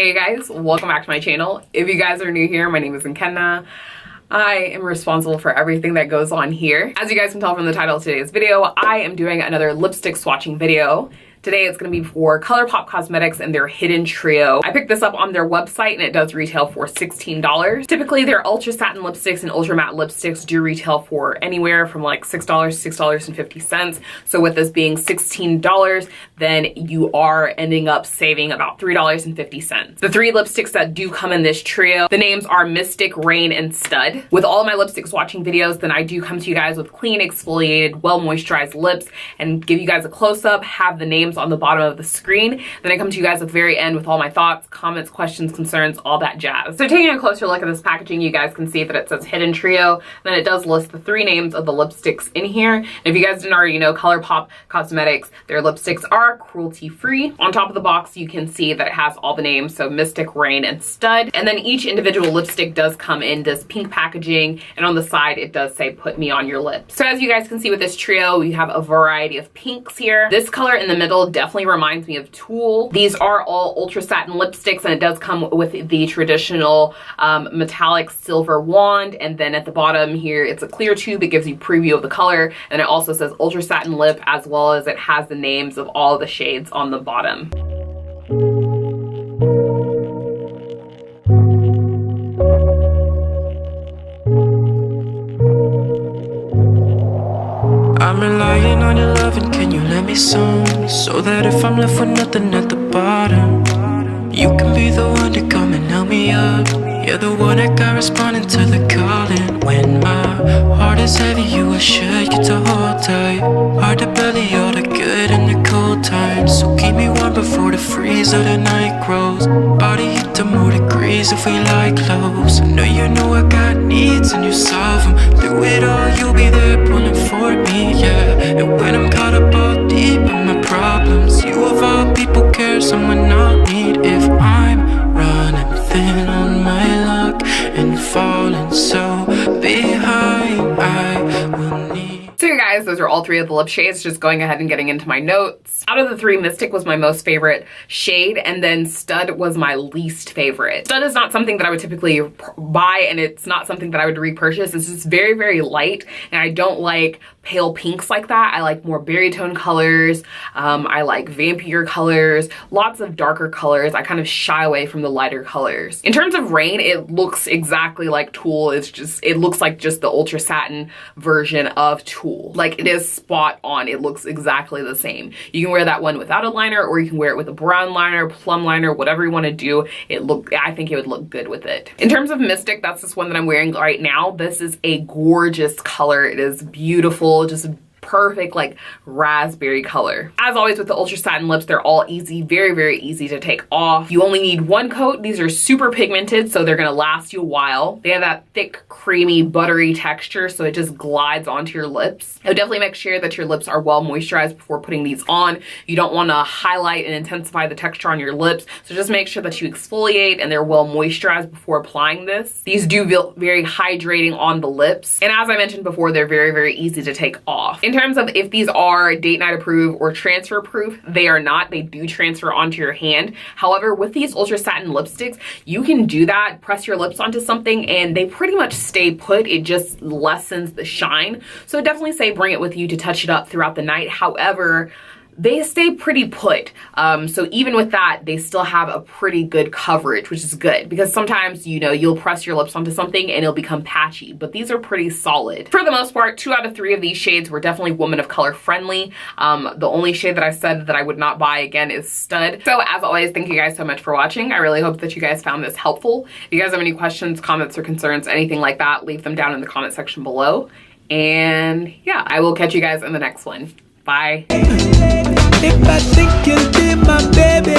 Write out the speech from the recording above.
Hey guys, welcome back to my channel. If you guys are new here, my name is Nkenna. I am responsible for everything that goes on here. As you guys can tell from the title of today's video, I am doing another lipstick swatching video. Today it's going to be for Colourpop Cosmetics and their Hidden Trio. I picked this up on their website and it does retail for $16. Typically their ultra satin lipsticks and ultra matte lipsticks do retail for anywhere from like $6 to $6.50. So with this being $16, then you are ending up saving about $3.50. The three lipsticks that do come in this trio, the names are Mystic, Rain, and Stud. With all of my lipstick swatching videos, then I do come to you guys with clean, exfoliated, well moisturized lips and give you guys a close-up, have the names on the bottom of the screen. Then I come to you guys at the very end with all my thoughts, comments, questions, concerns, all that jazz. So taking a closer look at this packaging, you guys can see that it says Hidden Trio. Then it does list the three names of the lipsticks in here. And if you guys didn't already know, Colourpop Cosmetics, their lipsticks are cruelty-free. On top of the box, you can see that it has all the names, so Mystic, Rain, and Stud. And then each individual lipstick does come in this pink packaging, and on the side, it does say Put Me On Your Lips. So as you guys can see with this trio, we have a variety of pinks here. This color in the middle definitely reminds me of Tulle. These are all ultra satin lipsticks and it does come with the traditional metallic silver wand, and then at the bottom here it's a clear tube. It gives you preview of the color, and it also says ultra satin lip, as well as it has the names of all the shades on the bottom. I'm relying on your love, and can you let me some, so that if I'm left with nothing at the bottom, you can be the one to come and help me up. You're the one that corresponding to the calling. When my heart is heavy, you are sure you to hold tight. Hard to belly all the good in the cold times, so keep me warm before the freeze of the night grows. Body heat to more degrees if we lie close. I know you know I got needs and you solve them. Through it all, you'll be there pulling for me, yeah. And when I'm caught up all deep in my problems, you of all people care someone I'll need. If I'm running thin on my luck and falling so behind, I will need. So you guys, those are all three of the lip shades. Just going ahead and getting into my notes. Out of the three, Mystic was my most favorite shade, and then Stud was my least favorite. Stud is not something that I would typically buy, and it's not something that I would repurchase. It's just very, very light, and I don't like pale pinks like that. I like more berry tone colors. I like vampire colors, lots of darker colors. I kind of shy away from the lighter colors. In terms of Rain, it looks exactly like Tulle. It looks like just the ultra satin version of Tulle. Like, it is spot on. It looks exactly the same. You can wear that one without a liner, or you can wear it with a brown liner, plum liner, whatever you want to do. I think it would look good with it. In terms of Mystic, that's this one that I'm wearing right now. This is a gorgeous color. It is beautiful, just perfect like raspberry color. As always with the ultra satin lips, they're all easy, very, very easy to take off. You only need one coat. These are super pigmented, so they're gonna last you a while. They have that thick, creamy, buttery texture, so it just glides onto your lips. I would definitely make sure that your lips are well moisturized before putting these on. You don't wanna highlight and intensify the texture on your lips, so just make sure that you exfoliate and they're well moisturized before applying this. These do feel very hydrating on the lips, and as I mentioned before, they're very, very easy to take off. In terms of if these are date night approved or transfer proof, they are not. They do transfer onto your hand. However, with these ultra satin lipsticks, you can do that, press your lips onto something, and they pretty much stay put. It just lessens the shine. So definitely say bring it with you to touch it up throughout the night. However, they stay pretty put. So even with that, they still have a pretty good coverage, which is good, because sometimes, you know, you'll press your lips onto something and it'll become patchy, but these are pretty solid. For the most part, 2 out of 3 of these shades were definitely woman of color friendly. The only shade that I said that I would not buy again is Stud. So as always, thank you guys so much for watching. I really hope that you guys found this helpful. If you guys have any questions, comments, or concerns, anything like that, leave them down in the comment section below. And yeah, I will catch you guys in the next one. Bye. If I think you'll be my baby,